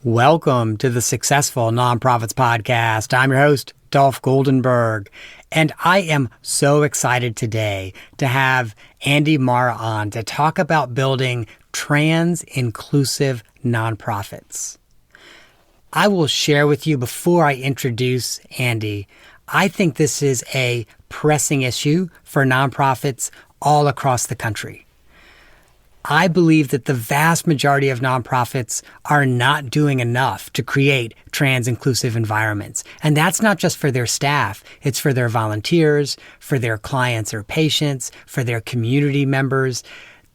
Welcome to the Successful Nonprofits Podcast. I'm your host, Dolph Goldenberg, and I am so excited today to have Andy Marra on to talk about building trans-inclusive nonprofits. I will share with you before I introduce Andy, I think this is a pressing issue for nonprofits all across the country. I believe that the vast majority of nonprofits are not doing enough to create trans-inclusive environments. And that's not just for their staff. It's for their volunteers, for their clients or patients, for their community members.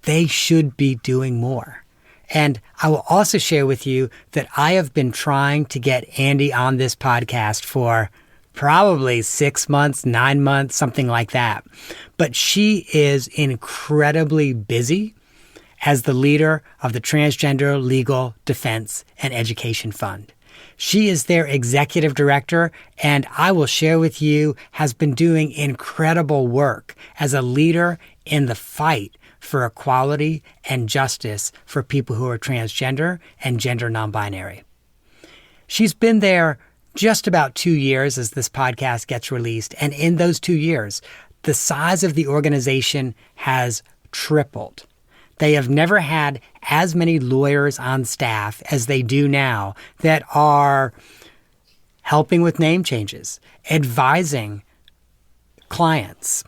They should be doing more. And I will also share with you that I have been trying to get Andy on this podcast for probably 6 months, 9 months, something like that. But she is incredibly busy as the leader of the Transgender Legal Defense and Education Fund. She is their executive director, and I will share with you, has been doing incredible work as a leader in the fight for equality and justice for people who are transgender and gender non-binary. She's been there just about 2 years as this podcast gets released, and in those 2 years, the size of the organization has tripled. They have never had as many lawyers on staff as they do now that are helping with name changes, advising clients,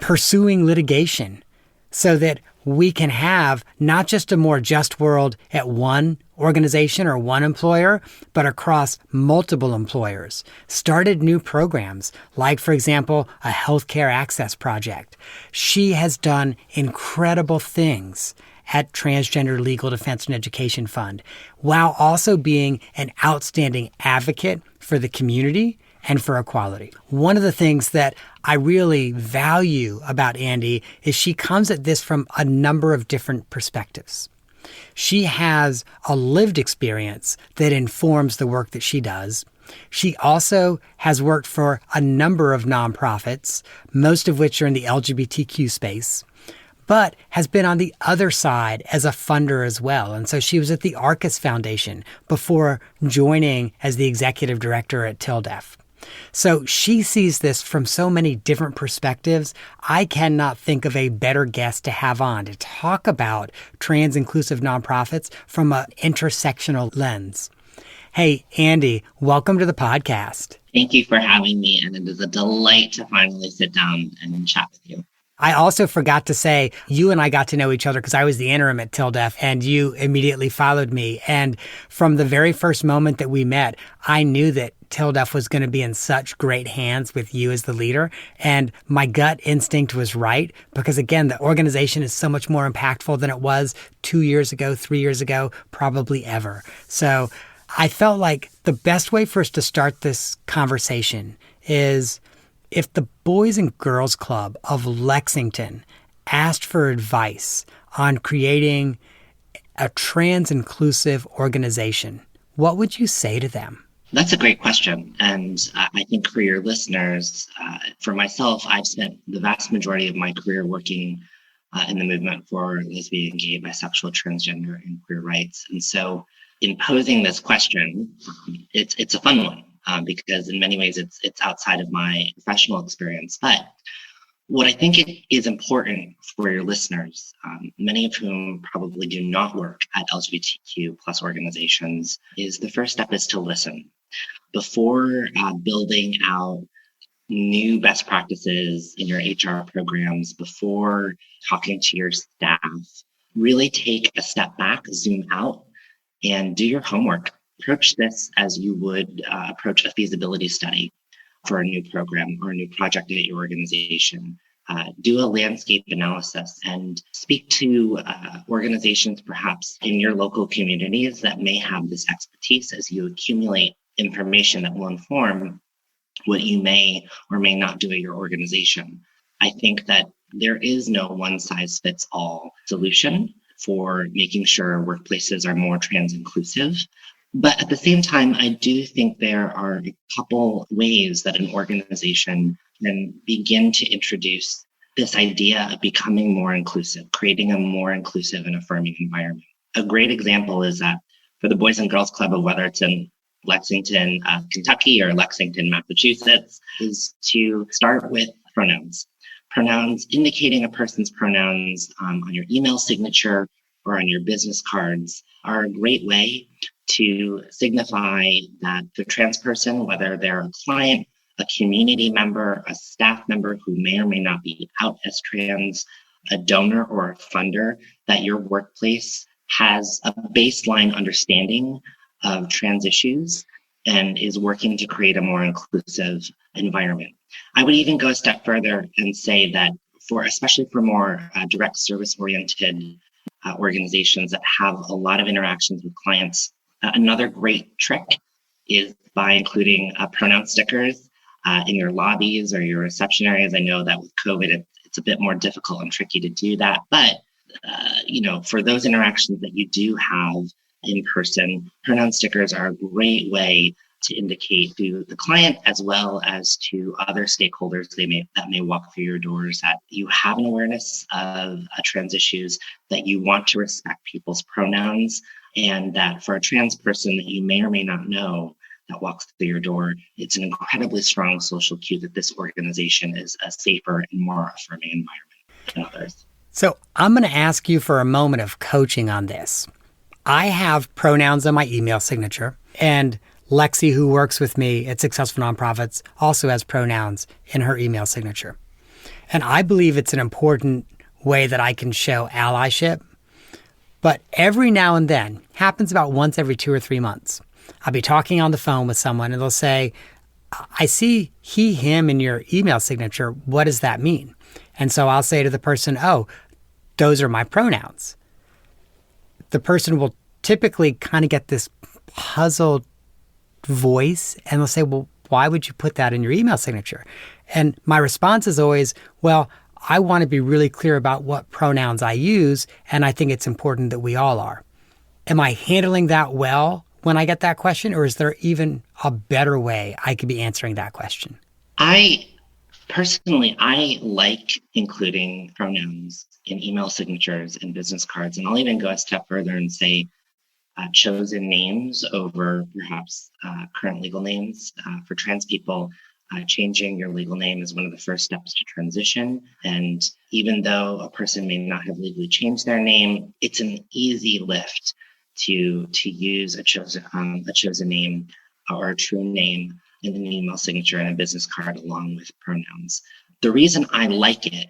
pursuing litigation so that we can have not just a more just world at one organization or one employer, but across multiple employers. Started new programs, like, for example, a healthcare access project. She has done incredible things at Transgender Legal Defense and Education Fund, while also being an outstanding advocate for the community and for equality. One of the things that I really value about Andy is she comes at this from a number of different perspectives. She has a lived experience that informs the work that she does. She also has worked for a number of nonprofits, most of which are in the LGBTQ space, but has been on the other side as a funder as well. And so she was at the Arcus Foundation before joining as the executive director at TLDEF. So she sees this from so many different perspectives. I cannot think of a better guest to have on to talk about trans-inclusive nonprofits from an intersectional lens. Hey, Andy, welcome to the podcast. Thank you for having me, and it is a delight to finally sit down and chat with you. I also forgot to say, you and I got to know each other because I was the interim at TLDEF and you immediately followed me. And from the very first moment that we met, I knew that TLDEF was going to be in such great hands with you as the leader. And my gut instinct was right because, again, the organization is so much more impactful than it was 2 years ago, 3 years ago, probably ever. So I felt like the best way for us to start this conversation is if the Boys and Girls Club of Lexington asked for advice on creating a trans-inclusive organization, what would you say to them? That's a great question. And I think for your listeners, for myself, I've spent the vast majority of my career working in the movement for lesbian, gay, bisexual, transgender, and queer rights. And so in posing this question, it's a fun one. Because in many ways it's outside of my professional experience. But what I think it is important for your listeners, many of whom probably do not work at LGBTQ plus organizations, is the first step is to listen. Before building out new best practices in your HR programs, before talking to your staff, really take a step back, zoom out, and do your homework. Approach this as you would approach a feasibility study for a new program or a new project at your organization. Do a landscape analysis and speak to organizations perhaps in your local communities that may have this expertise as you accumulate information that will inform what you may or may not do at your organization. I think that there is no one-size-fits-all solution for making sure workplaces are more trans-inclusive. But at the same time, I do think there are a couple ways that an organization can begin to introduce this idea of becoming more inclusive, creating a more inclusive and affirming environment. A great example is that for the Boys and Girls Club of whether it's in Lexington, Kentucky or Lexington, Massachusetts, is to start with pronouns. Pronouns, indicating a person's pronouns on your email signature or on your business cards, are a great way to signify that the trans person, whether they're a client, a community member, a staff member who may or may not be out as trans, a donor or a funder, that your workplace has a baseline understanding of trans issues and is working to create a more inclusive environment. I would even go a step further and say that especially for more direct service oriented organizations that have a lot of interactions with clients, another great trick is by including pronoun stickers in your lobbies or your reception areas. I know that with COVID, it's a bit more difficult and tricky to do that, but for those interactions that you do have in person, pronoun stickers are a great way to indicate to the client as well as to other stakeholders that may walk through your doors that you have an awareness of trans issues, that you want to respect people's pronouns, and that for a trans person that you may or may not know that walks through your door, it's an incredibly strong social cue that this organization is a safer and more affirming environment than others. So I'm going to ask you for a moment of coaching on this. I have pronouns on my email signature, and Lexi, who works with me at Successful Nonprofits, also has pronouns in her email signature. And I believe it's an important way that I can show allyship. But every now and then, happens about once every 2 or 3 months, I'll be talking on the phone with someone and they'll say, I see he, him in your email signature. What does that mean? And so I'll say to the person, oh, those are my pronouns. The person will typically kind of get this puzzled voice and they'll say, well, why would you put that in your email signature? And my response is always, well, I want to be really clear about what pronouns I use, and I think it's important that we all are. Am I handling that well when I get that question, or is there even a better way I could be answering that question? I like including pronouns in email signatures and business cards, and I'll even go a step further and say chosen names over perhaps current legal names. For trans people, changing your legal name is one of the first steps to transition. And even though a person may not have legally changed their name, it's an easy lift to use a chosen name or a true name in an email signature and a business card along with pronouns. The reason I like it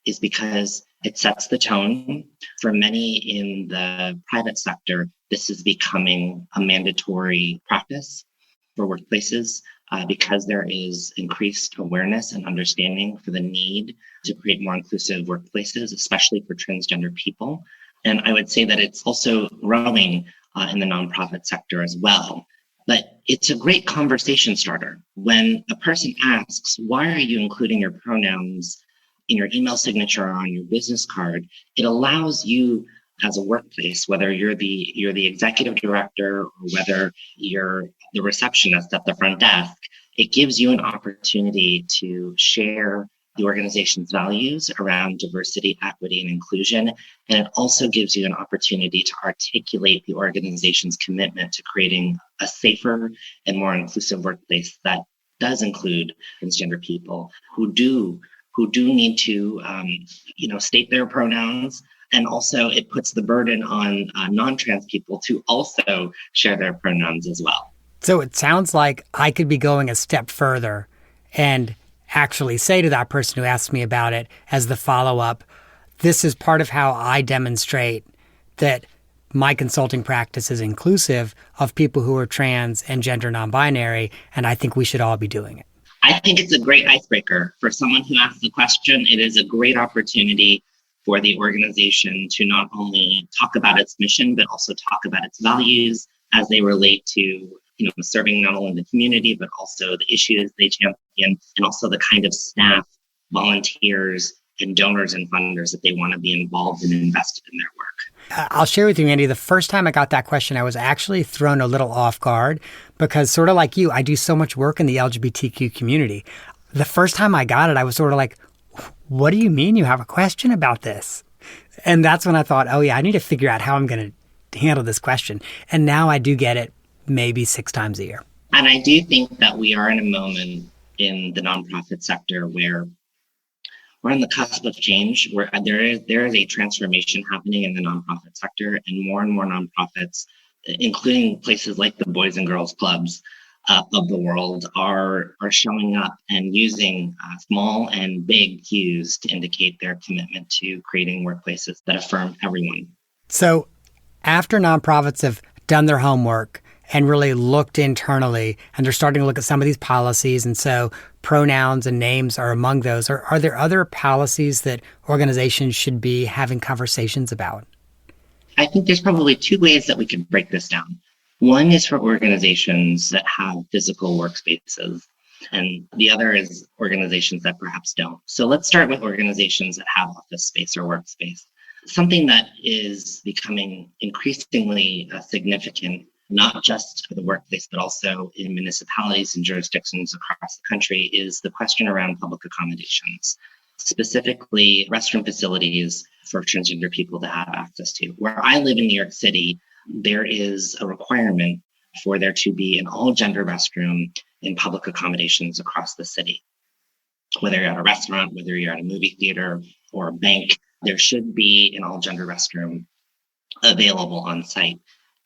is because it sets the tone. For many in the private sector, this is becoming a mandatory practice for workplaces because there is increased awareness and understanding for the need to create more inclusive workplaces, especially for transgender people. And I would say that it's also growing in the nonprofit sector as well. But it's a great conversation starter. When a person asks, why are you including your pronouns in your email signature or on your business card, it allows you as a workplace, whether you're the executive director or whether you're the receptionist at the front desk, it gives you an opportunity to share the organization's values around diversity, equity, and inclusion. And it also gives you an opportunity to articulate the organization's commitment to creating a safer and more inclusive workplace that does include transgender people who do need to state their pronouns. And also it puts the burden on non-trans people to also share their pronouns as well. So it sounds like I could be going a step further and actually say to that person who asked me about it as the follow-up, this is part of how I demonstrate that my consulting practice is inclusive of people who are trans and gender non-binary, and I think we should all be doing it. I think it's a great icebreaker. For someone who asked the question, it is a great opportunity for the organization to not only talk about its mission, but also talk about its values as they relate to serving not only the community, but also the issues they champion, and also the kind of staff, volunteers, and donors and funders that they want to be involved and invested in their work. I'll share with you, Andy, the first time I got that question, I was actually thrown a little off guard because sort of like you, I do so much work in the LGBTQ community. The first time I got it, I was sort of like, what do you mean you have a question about this? And that's when I thought, oh yeah, I need to figure out how I'm going to handle this question. And now I do get it maybe 6 times a year. And I do think that we are in a moment in the nonprofit sector where we're on the cusp of change, where there is a transformation happening in the nonprofit sector, and more nonprofits, including places like the Boys and Girls Clubs of the world, are showing up and using small and big cues to indicate their commitment to creating workplaces that affirm everyone. So after nonprofits have done their homework and really looked internally, and they're starting to look at some of these policies, and so pronouns and names are among those. Are there other policies that organizations should be having conversations about? I think there's probably 2 ways that we can break this down. One is for organizations that have physical workspaces, and the other is organizations that perhaps don't. So let's start with organizations that have office space or workspace. Something that is becoming increasingly significant, not just for the workplace, but also in municipalities and jurisdictions across the country, is the question around public accommodations, specifically restroom facilities for transgender people to have access to. Where I live in New York City, there is a requirement for there to be an all-gender restroom in public accommodations across the city. Whether you're at a restaurant, whether you're at a movie theater or a bank, there should be an all-gender restroom available on site.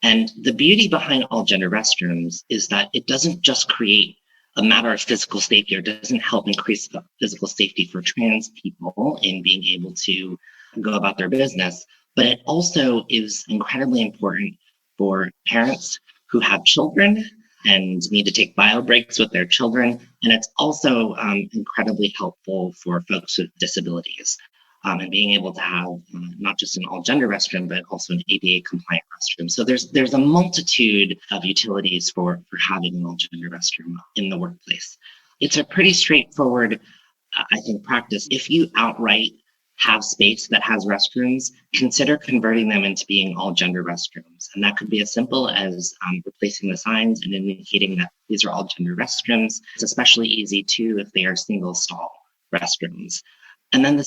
And the beauty behind all-gender restrooms is that it doesn't just create a matter of physical safety, or doesn't help increase the physical safety for trans people in being able to go about their business, but it also is incredibly important for parents who have children and need to take bio breaks with their children. And it's also incredibly helpful for folks with disabilities. And being able to have not just an all-gender restroom, but also an ADA-compliant restroom. So there's a multitude of utilities for having an all-gender restroom in the workplace. It's a pretty straightforward, I think, practice. If you outright have space that has restrooms, consider converting them into being all-gender restrooms. And that could be as simple as replacing the signs and indicating that these are all-gender restrooms. It's especially easy, too, if they are single-stall restrooms. And then the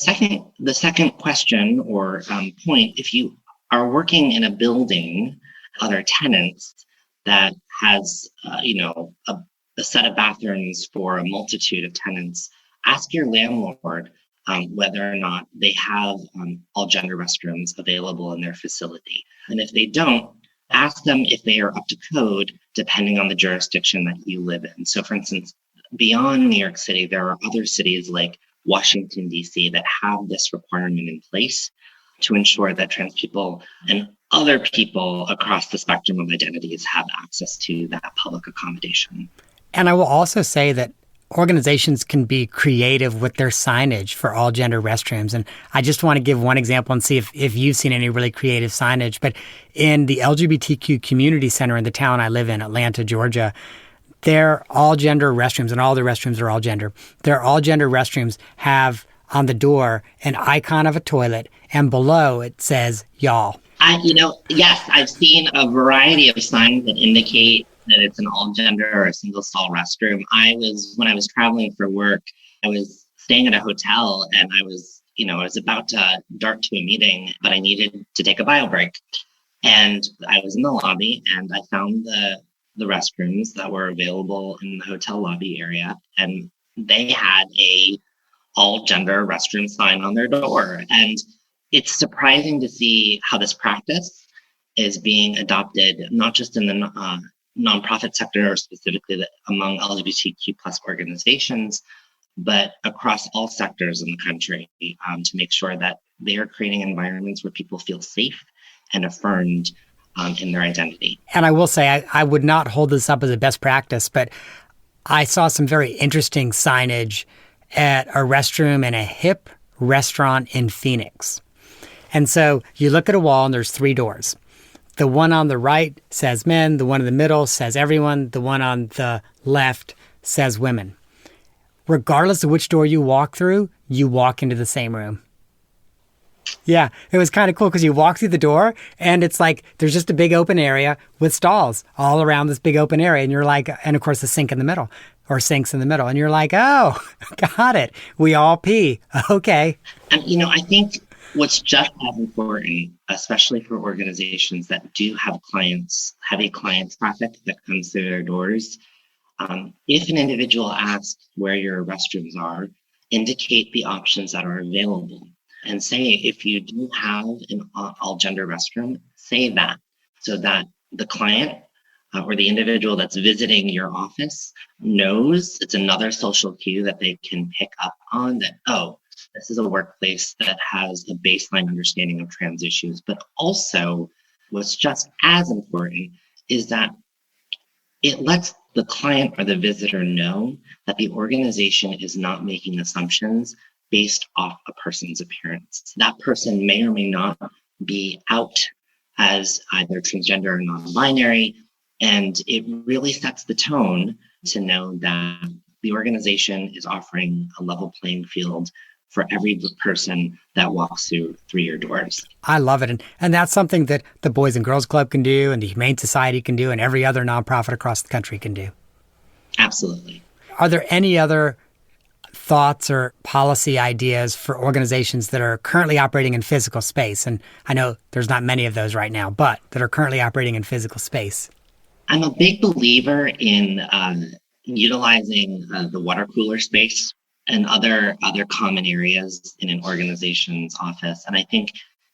second question or point, if you are working in a building, other tenants that has, a set of bathrooms for a multitude of tenants, ask your landlord whether or not they have all gender restrooms available in their facility. And if they don't, ask them if they are up to code, depending on the jurisdiction that you live in. So for instance, beyond New York City, there are other cities like Washington, D.C. that have this requirement in place to ensure that trans people and other people across the spectrum of identities have access to that public accommodation. And I will also say that organizations can be creative with their signage for all gender restrooms. And I just want to give one example and see if you've seen any really creative signage. But in the LGBTQ community center in the town I live in, Atlanta, Georgia, they're all gender restrooms, and all the restrooms are all gender. Their all gender restrooms have on the door an icon of a toilet, and below it says y'all. Yes, I've seen a variety of signs that indicate that it's an all gender or a single stall restroom. When I was traveling for work, I was staying at a hotel, and I was about to dart to a meeting, but I needed to take a bio break. And I was in the lobby, and I found the restrooms that were available in the hotel lobby area, and they had a all gender restroom sign on their door. And it's surprising to see how this practice is being adopted, not just in the nonprofit sector or specifically among LGBTQ plus organizations, but across all sectors in the country to make sure that they are creating environments where people feel safe and affirmed in their identity. And I will say, I would not hold this up as a best practice, but I saw some very interesting signage at a restroom in a hip restaurant in Phoenix. And so you look at a wall and there's 3 doors. The one on the right says men, the one in the middle says everyone, the one on the left says women. Regardless of which door you walk through, you walk into the same room. Yeah, it was kind of cool because you walk through the door and it's like there's just a big open area with stalls all around this big open area. And you're like, and of course the sink in the middle or sinks in the middle. And you're like, oh, got it. We all pee. Okay. And, I think What's just as important, especially for organizations that do have heavy client traffic that comes through their doors, if an individual asks where your restrooms are, indicate the options that are available. And say if you do have an all gender restroom, say that so that the client or the individual that's visiting your office knows it's another social cue that they can pick up on that, oh, this is a workplace that has a baseline understanding of trans issues. But also, what's just as important is that it lets the client or the visitor know that the organization is not making assumptions based off a person's appearance. That person may or may not be out as either transgender or non-binary, and it really sets the tone to know that the organization is offering a level playing field for every person that walks through your doors. I love it. And that's something that the Boys and Girls Club can do and the Humane Society can do and every other nonprofit across the country can do. Absolutely. Are there any other thoughts or policy ideas for organizations that are currently operating in physical space? And I know there's not many of those right now, but that are currently operating in physical space. I'm a big believer in utilizing the water cooler space and other common areas in an organization's office. And I think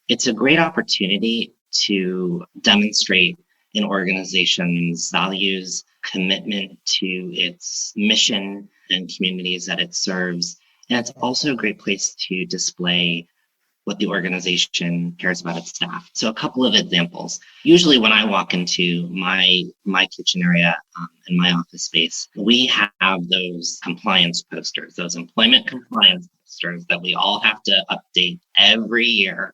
it's a great opportunity to demonstrate an organization's values, commitment to its mission and communities that it serves. And it's also a great place to display what the organization cares about its staff. So a couple of examples. Usually when I walk into my kitchen area in my office space, we have those compliance posters, those employment compliance posters that we all have to update every year.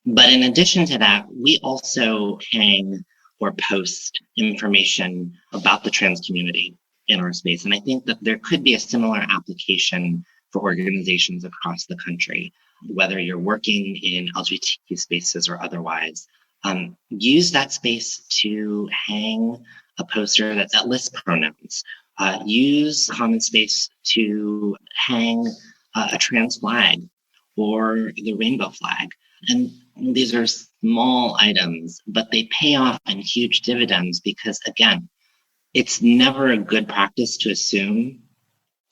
But in addition to that, we also hang or post information about the trans community in our space. And I think that there could be a similar application for organizations across the country, whether you're working in LGBTQ spaces or otherwise. Use that space to hang a poster that lists pronouns. Use common space to hang a trans flag or the rainbow flag. And these are small items, but they pay off in huge dividends because, again, it's never a good practice to assume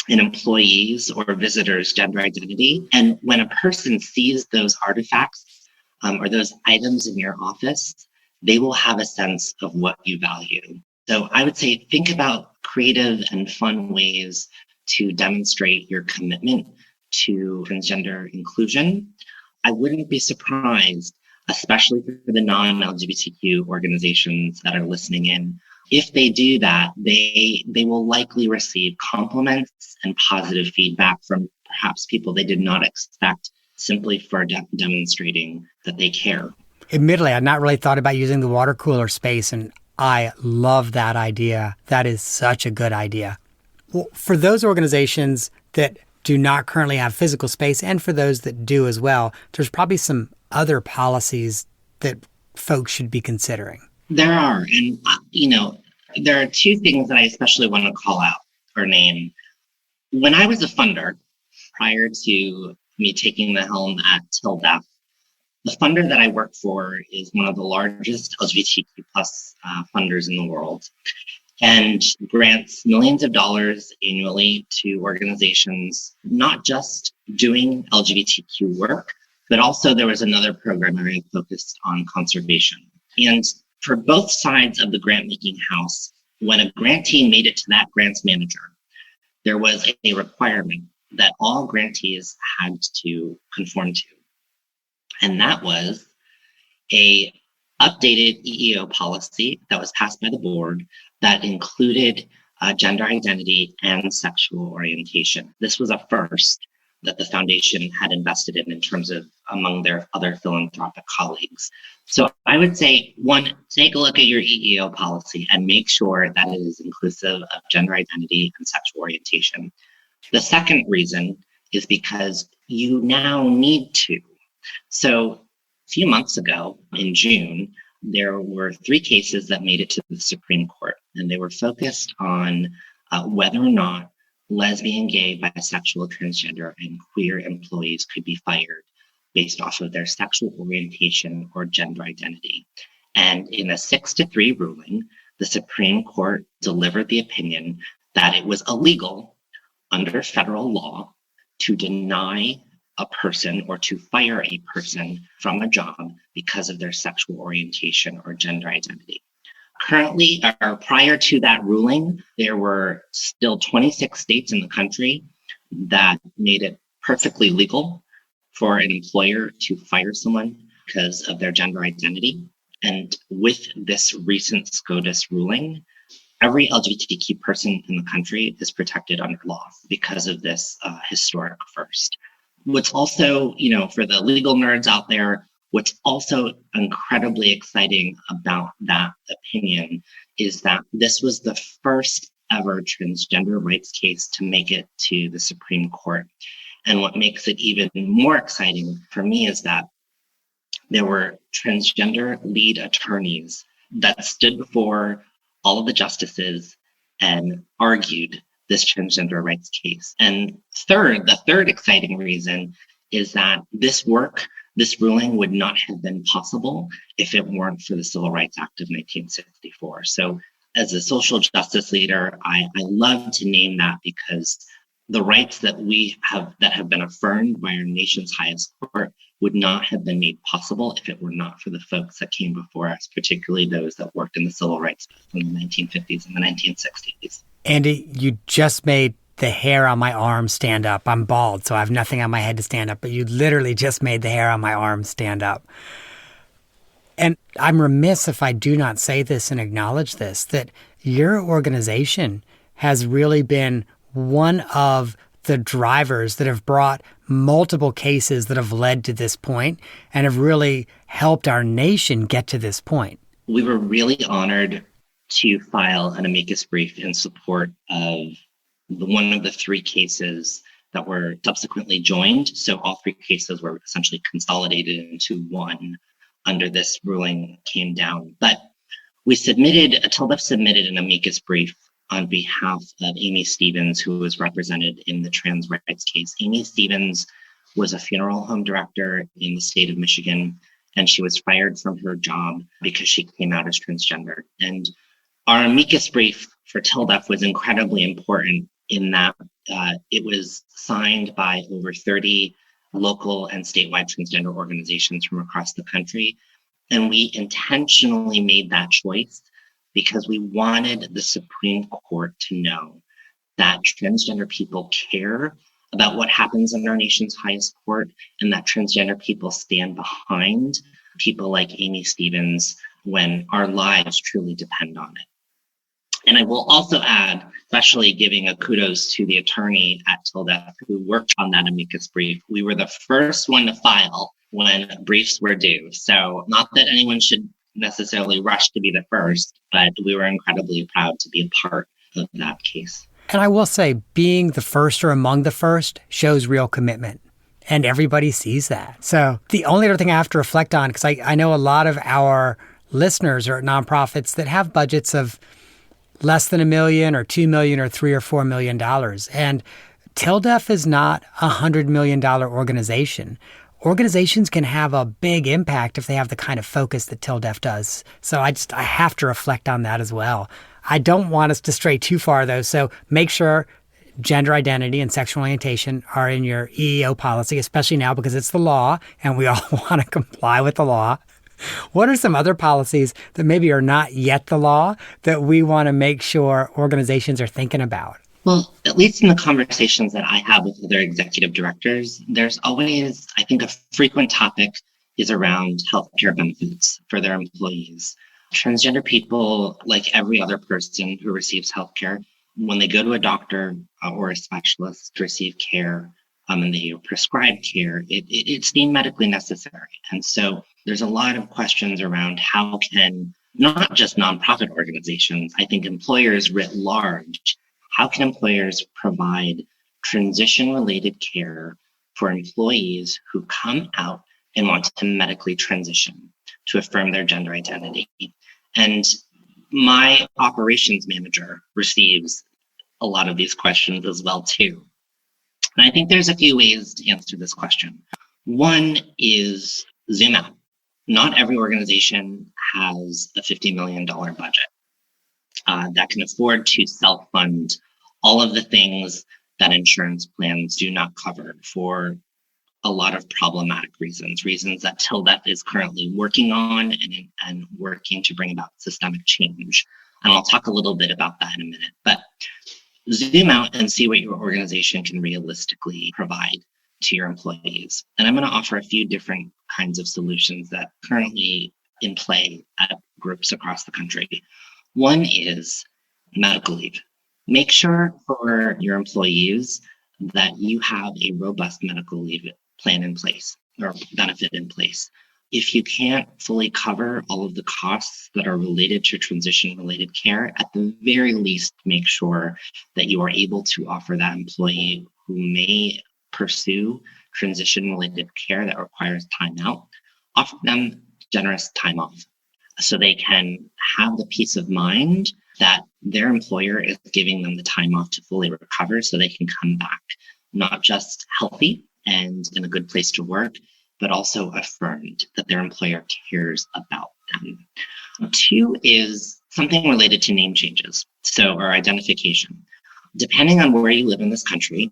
an employee's or visitor's gender identity. And when a person sees those artifacts or those items in your office, they will have a sense of what you value. So I would say think about creative and fun ways to demonstrate your commitment to transgender inclusion. I wouldn't be surprised, especially for the non-LGBTQ organizations that are listening in, if they do that, they will likely receive compliments and positive feedback from perhaps people they did not expect simply for demonstrating that they care. Admittedly, I'd not really thought about using the water cooler space, and I love that idea. That is such a good idea. Well, for those organizations that do not currently have physical space, and for those that do as well, there's probably some other policies that folks should be considering. There are, and there are two things that I especially want to call out or name. When I was a funder, prior to me taking the helm at TLDEF, the funder that I work for is one of the largest LGBTQ plus funders in the world, and grants millions of dollars annually to organizations, not just doing LGBTQ work, but also there was another program area focused on conservation. And for both sides of the grant-making house, when a grantee made it to that grants manager, there was a requirement that all grantees had to conform to. And that was a updated EEO policy that was passed by the board that included gender identity and sexual orientation. This was a first that the foundation had invested in terms of among their other philanthropic colleagues. So I would say, one, take a look at your EEO policy and make sure that it is inclusive of gender identity and sexual orientation. The second reason is because you now need to. So a few months ago in June, there were 3 cases that made it to the Supreme Court, and they were focused on whether or not lesbian, gay, bisexual, transgender, and queer employees could be fired based off of their sexual orientation or gender identity. And in a 6-3 ruling, the Supreme Court delivered the opinion that it was illegal under federal law to deny a person or to fire a person from a job because of their sexual orientation or gender identity. Currently, or prior to that ruling, there were still 26 states in the country that made it perfectly legal for an employer to fire someone because of their gender identity. And with this recent SCOTUS ruling, every LGBTQ person in the country is protected under law because of this historic first. What's also, for the legal nerds out there, what's also incredibly exciting about that opinion is that this was the first ever transgender rights case to make it to the Supreme Court. And what makes it even more exciting for me is that there were transgender lead attorneys that stood before all of the justices and argued this transgender rights case. And the third exciting reason is that this ruling would not have been possible if it weren't for the Civil Rights Act of 1964. So as a social justice leader, I love to name that because the rights that have been affirmed by our nation's highest court would not have been made possible if it were not for the folks that came before us, particularly those that worked in the civil rights movement in the 1950s and the 1960s. Andy, you just made the hair on my arm stand up. I'm bald, so I have nothing on my head to stand up, but you literally just made the hair on my arm stand up. And I'm remiss if I do not say this and acknowledge this, that your organization has really been one of the drivers that have brought multiple cases that have led to this point and have really helped our nation get to this point. We were really honored to file an amicus brief in support of one of the three cases that were subsequently joined. So all three cases were essentially consolidated into one under this ruling came down. But TLDEF submitted an amicus brief on behalf of Amy Stevens, who was represented in the trans rights case. Amy Stevens was a funeral home director in the state of Michigan, and she was fired from her job because she came out as transgender. And our amicus brief for TLDEF was incredibly important in that it was signed by over 30 local and statewide transgender organizations from across the country. And we intentionally made that choice because we wanted the Supreme Court to know that transgender people care about what happens in our nation's highest court, and that transgender people stand behind people like Amy Stevens when our lives truly depend on it. And I will also add, especially giving a kudos to the attorney at TLDEF who worked on that amicus brief. We were the first one to file when briefs were due. So not that anyone should necessarily rush to be the first, but we were incredibly proud to be a part of that case. And I will say, being the first or among the first shows real commitment. And everybody sees that. So the only other thing I have to reflect on, because I know a lot of our listeners are nonprofits that have budgets of less than $1 million or $2 million or $3 or $4 million. And TLDEF is not a $100 million organization. Organizations can have a big impact if they have the kind of focus that TLDEF does. So I have to reflect on that as well. I don't want us to stray too far, though. So make sure gender identity and sexual orientation are in your EEO policy, especially now because it's the law and we all want to comply with the law. What are some other policies that maybe are not yet the law that we want to make sure organizations are thinking about? Well, at least in the conversations that I have with other executive directors, there's always, I think, a frequent topic is around healthcare benefits for their employees. Transgender people, like every other person who receives healthcare, when they go to a doctor or a specialist to receive care and they prescribe care, it's deemed medically necessary. And so there's a lot of questions around how can not just nonprofit organizations, I think employers writ large, how can employers provide transition-related care for employees who come out and want to medically transition to affirm their gender identity? And my operations manager receives a lot of these questions as well, too. And I think there's a few ways to answer this question. One is zoom out. Not every organization has a $50 million budget that can afford to self-fund all of the things that insurance plans do not cover for a lot of problematic reasons that TLDEF is currently working on and working to bring about systemic change. And I'll talk a little bit about that in a minute. But zoom out and see what your organization can realistically provide to your employees. And I'm going to offer a few different kinds of solutions that are currently in play at groups across the country. One is medical leave. Make sure for your employees that you have a robust medical leave plan in place or benefit in place. If you can't fully cover all of the costs that are related to transition-related care, at the very least, make sure that you are able to offer that employee who may pursue transition-related care that requires time out, offer them generous time off so they can have the peace of mind that their employer is giving them the time off to fully recover so they can come back not just healthy and in a good place to work, but also affirmed that their employer cares about them. Two is something related to name changes, or identification. Depending on where you live in this country,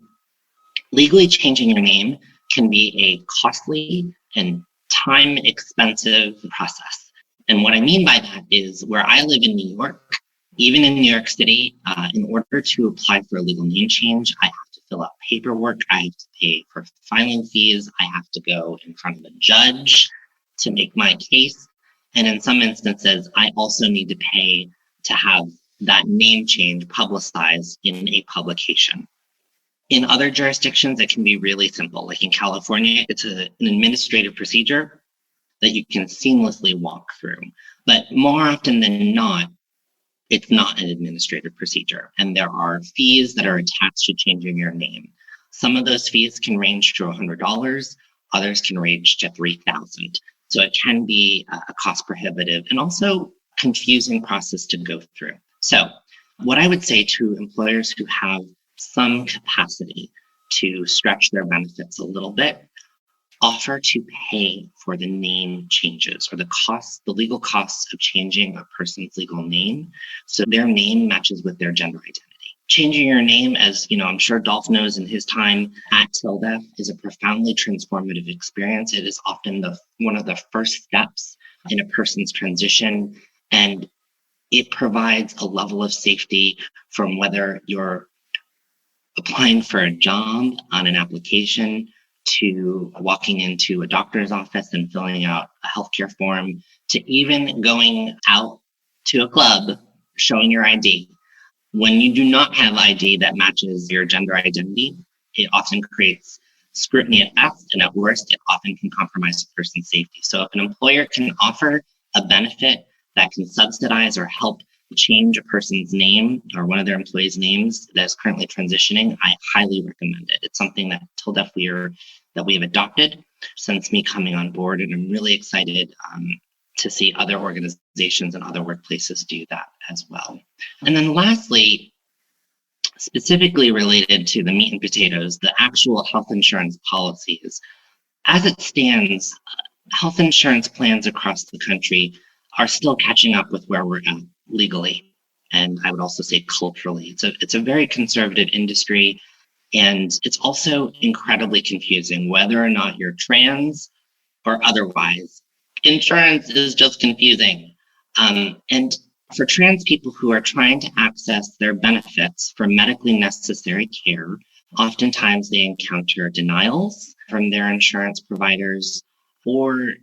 legally changing your name can be a costly and time-expensive process. And what I mean by that is where I live in New York, even in New York City, in order to apply for a legal name change, I have to fill out paperwork, I have to pay for filing fees, I have to go in front of a judge to make my case. And in some instances, I also need to pay to have that name change publicized in a publication. In other jurisdictions, it can be really simple. Like in California, it's an administrative procedure that you can seamlessly walk through. But more often than not, it's not an administrative procedure. And there are fees that are attached to changing your name. Some of those fees can range to $100, others can range to $3,000. So it can be a cost prohibitive and also confusing process to go through. So what I would say to employers who have some capacity to stretch their benefits a little bit, offer to pay for the name changes or the legal costs of changing a person's legal name so their name matches with their gender identity. Changing your name, as I'm sure Dolph knows in his time at TLDEF, is a profoundly transformative experience. It is often one of the first steps in a person's transition, and it provides a level of safety from whether you're applying for a job on an application to walking into a doctor's office and filling out a healthcare form, to even going out to a club, showing your ID. When you do not have ID that matches your gender identity, it often creates scrutiny at best, and at worst, it often can compromise a person's safety. So if an employer can offer a benefit that can subsidize or help change a person's name or one of their employees' names that is currently transitioning, I highly recommend it. It's something that TLDEF we have adopted since me coming on board, and I'm really excited to see other organizations and other workplaces do that as well. And then lastly, specifically related to the meat and potatoes, the actual health insurance policies. As it stands, health insurance plans across the country are still catching up with where we're at legally, and I would also say culturally. It's a very conservative industry, and it's also incredibly confusing whether or not you're trans or otherwise. Insurance is just confusing. And for trans people who are trying to access their benefits for medically necessary care, oftentimes they encounter denials from their insurance providers, or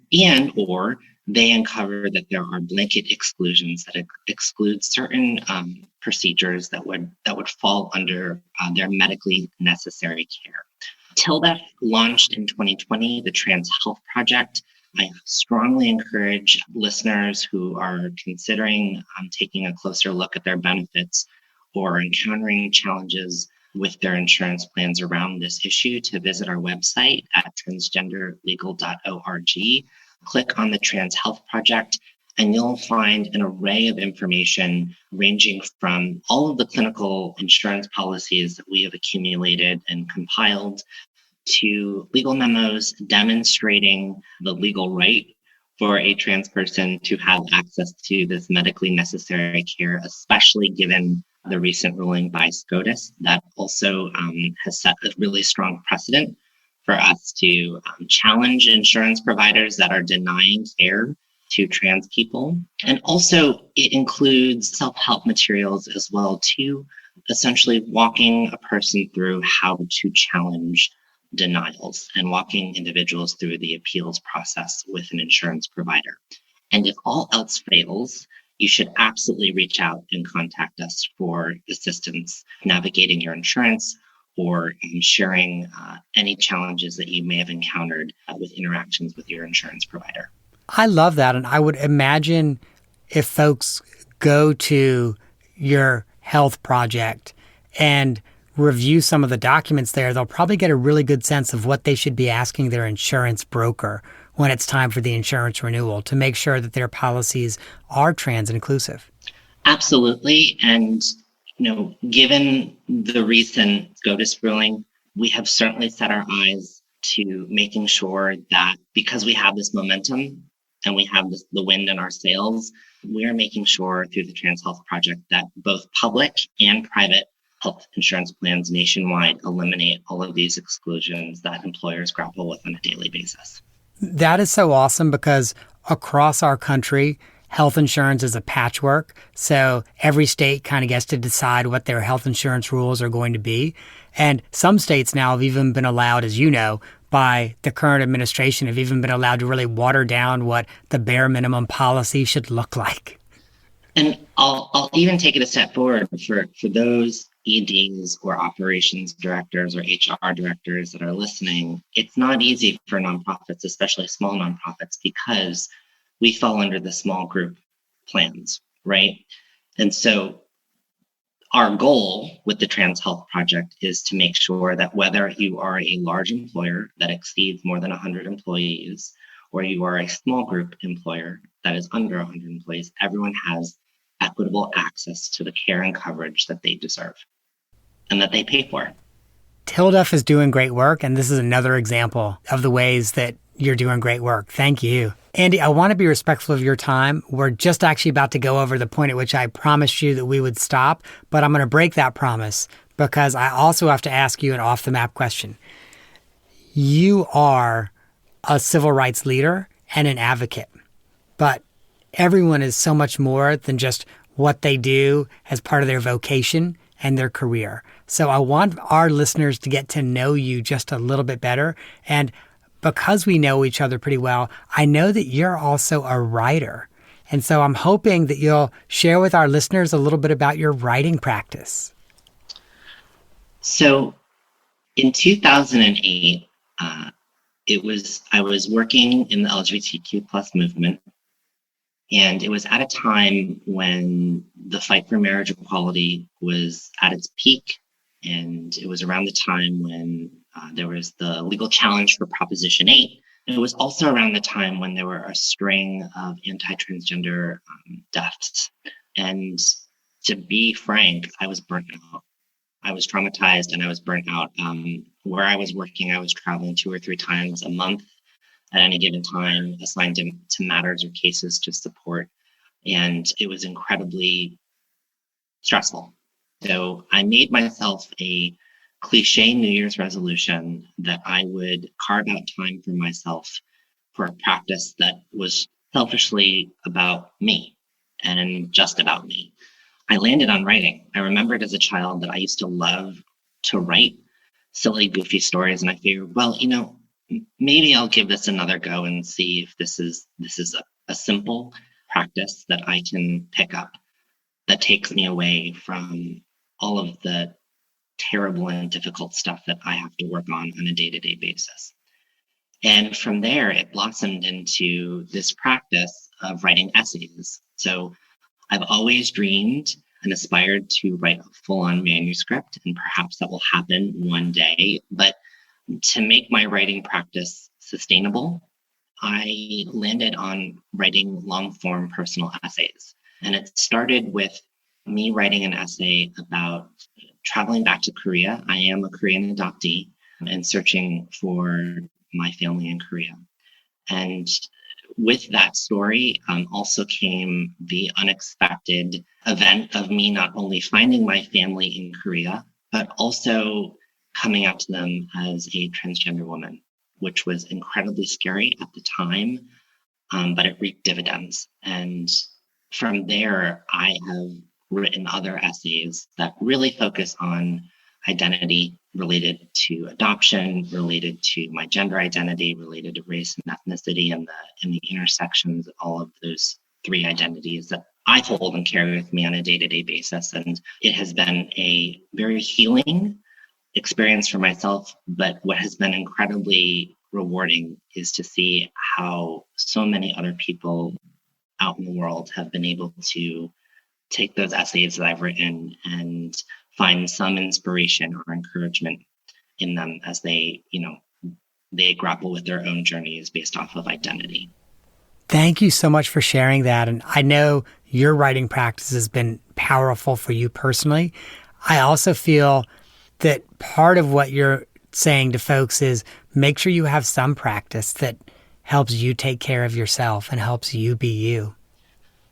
they uncover that there are blanket exclusions that exclude certain procedures that would fall under their medically necessary care. TLDEF launched in 2020 the Trans Health Project. I strongly encourage listeners who are considering taking a closer look at their benefits or encountering challenges with their insurance plans around this issue to visit our website at transgenderlegal.org. Click on the Trans Health Project, and you'll find an array of information ranging from all of the clinical insurance policies that we have accumulated and compiled to legal memos demonstrating the legal right for a trans person to have access to this medically necessary care, especially given the recent ruling by SCOTUS that also has set a really strong precedent for us to challenge insurance providers that are denying care to trans people. And also it includes self-help materials as well too, essentially walking a person through how to challenge denials and walking individuals through the appeals process with an insurance provider. And if all else fails, you should absolutely reach out and contact us for assistance navigating your insurance or sharing any challenges that you may have encountered with interactions with your insurance provider. I love that. And I would imagine if folks go to your health project and review some of the documents there, they'll probably get a really good sense of what they should be asking their insurance broker when it's time for the insurance renewal to make sure that their policies are trans inclusive. Absolutely. And, given the recent SCOTUS ruling, we have certainly set our eyes to making sure that because we have this momentum and we have the wind in our sails, we're making sure through the Trans Health Project that both public and private health insurance plans nationwide eliminate all of these exclusions that employers grapple with on a daily basis. That is so awesome because across our country, health insurance is a patchwork. So every state kind of gets to decide what their health insurance rules are going to be. And some states now have even been allowed, as you know, by the current administration, have even been allowed to really water down what the bare minimum policy should look like. And I'll even take it a step forward for those EDs or operations directors or HR directors that are listening. It's not easy for nonprofits, especially small nonprofits, because we fall under the small group plans, right? And so our goal with the Trans Health Project is to make sure that whether you are a large employer that exceeds more than 100 employees, or you are a small group employer that is under 100 employees, everyone has equitable access to the care and coverage that they deserve and that they pay for. TLDEF is doing great work, and this is another example of the ways that you're doing great work. Thank you. Andy, I want to be respectful of your time. We're just actually about to go over the point at which I promised you that we would stop, but I'm going to break that promise because I also have to ask you an off-the-map question. You are a civil rights leader and an advocate, but everyone is so much more than just what they do as part of their vocation and their career. So I want our listeners to get to know you just a little bit better. And because we know each other pretty well, I know that you're also a writer. And so I'm hoping that you'll share with our listeners a little bit about your writing practice. So in 2008, I was working in the LGBTQ plus movement. And it was at a time when the fight for marriage equality was at its peak. And it was around the time when there was the legal challenge for Proposition 8. And it was also around the time when there were a string of anti-transgender deaths. And to be frank, I was burnt out. I was traumatized and I was burnt out. Where I was working, I was traveling 2 or 3 times a month at any given time, assigned to matters or cases to support. And it was incredibly stressful. So I made myself a cliche New Year's resolution that I would carve out time for myself for a practice that was selfishly about me and just about me. I landed on writing. I remembered as a child that I used to love to write silly, goofy stories. And I figured, well, maybe I'll give this another go and see if this is a simple practice that I can pick up that takes me away from all of the terrible and difficult stuff that I have to work on a day-to-day basis. And from there, it blossomed into this practice of writing essays. So I've always dreamed and aspired to write a full-on manuscript, and perhaps that will happen one day. But to make my writing practice sustainable, I landed on writing long-form personal essays. And it started with me writing an essay about traveling back to Korea. I am a Korean adoptee. and searching for my family in Korea. And with that story also came the unexpected event of me not only finding my family in Korea, but also coming out to them as a transgender woman, which was incredibly scary at the time, but it reaped dividends. And from there, I have written other essays that really focus on identity related to adoption, related to my gender identity, related to race and ethnicity, and the intersections of all of those three identities that I hold and carry with me on a day-to-day basis. And it has been a very healing experience for myself, but what has been incredibly rewarding is to see how so many other people out in the world have been able to take those essays that I've written and find some inspiration or encouragement in them as they grapple with their own journeys based off of identity. Thank you so much for sharing that. And I know your writing practice has been powerful for you personally. I also feel that part of what you're saying to folks is make sure you have some practice that helps you take care of yourself and helps you be you.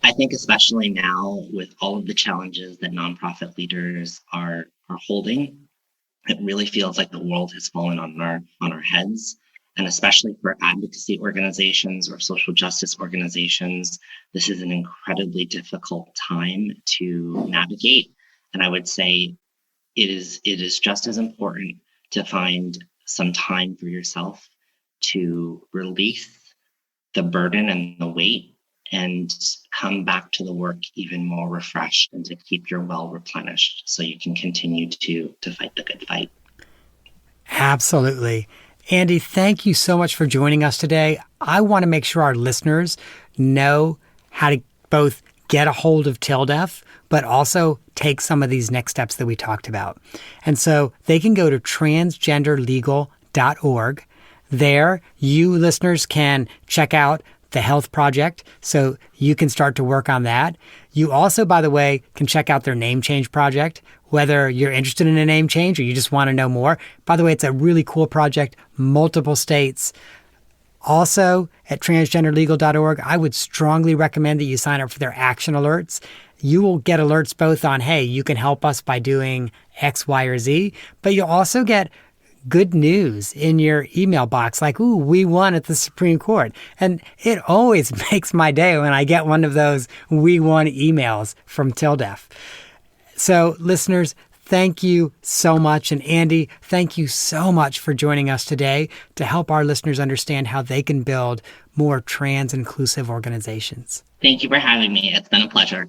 I think especially now with all of the challenges that nonprofit leaders are holding, it really feels like the world has fallen on our heads. And especially for advocacy organizations or social justice organizations, this is an incredibly difficult time to navigate. And I would say it is just as important to find some time for yourself to release the burden and the weight and come back to the work even more refreshed and to keep your well replenished so you can continue to fight the good fight. Absolutely. Andy, thank you so much for joining us today. I want to make sure our listeners know how to both get a hold of TLDEF, but also take some of these next steps that we talked about. And so they can go to transgenderlegal.org. There, you listeners can check out the Health Project, so you can start to work on that. You also, by the way, can check out their name change project, whether you're interested in a name change or you just want to know more. By the way, it's a really cool project, multiple states. Also, at transgenderlegal.org, I would strongly recommend that you sign up for their action alerts. You will get alerts both on, hey, you can help us by doing X, Y, or Z, but you'll also get good news in your email box, like, ooh, we won at the Supreme Court. And it always makes my day when I get one of those we won emails from TLDEF. So listeners, thank you so much. And Andy, thank you so much for joining us today to help our listeners understand how they can build more trans-inclusive organizations. Thank you for having me. It's been a pleasure.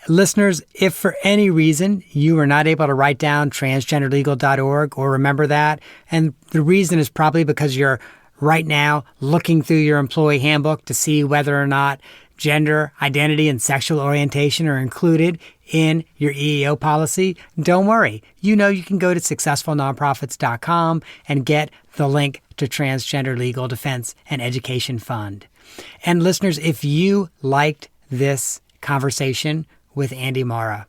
Listeners, if for any reason you are not able to write down transgenderlegal.org or remember that, and the reason is probably because you're right now looking through your employee handbook to see whether or not gender, identity, and sexual orientation are included in your EEO policy, don't worry. You know you can go to successfulnonprofits.com and get the link to Transgender Legal Defense and Education Fund. And listeners, if you liked this conversation with Andy Marra,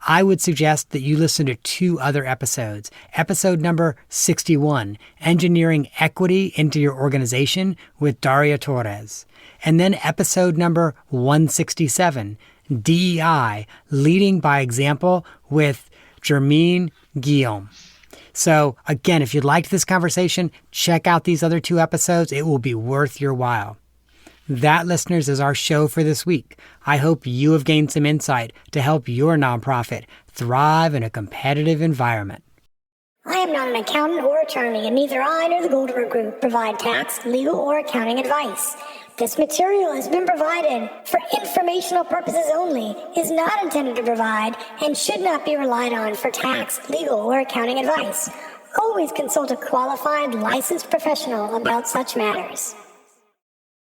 I would suggest that you listen to two other episodes. Episode number 61, Engineering Equity into Your Organization with Daria Torres. And then episode number 167, DEI, Leading by Example with Jermaine Guillaume. So again, if you liked this conversation, check out these other two episodes. It will be worth your while. That, listeners, is our show for this week. I hope you have gained some insight to help your nonprofit thrive in a competitive environment. I am not an accountant or attorney, and neither I nor the Goldberg Group provide tax, legal, or accounting advice. This material has been provided for informational purposes only, is not intended to provide, and should not be relied on for tax, legal, or accounting advice. Always consult a qualified, licensed professional about such matters.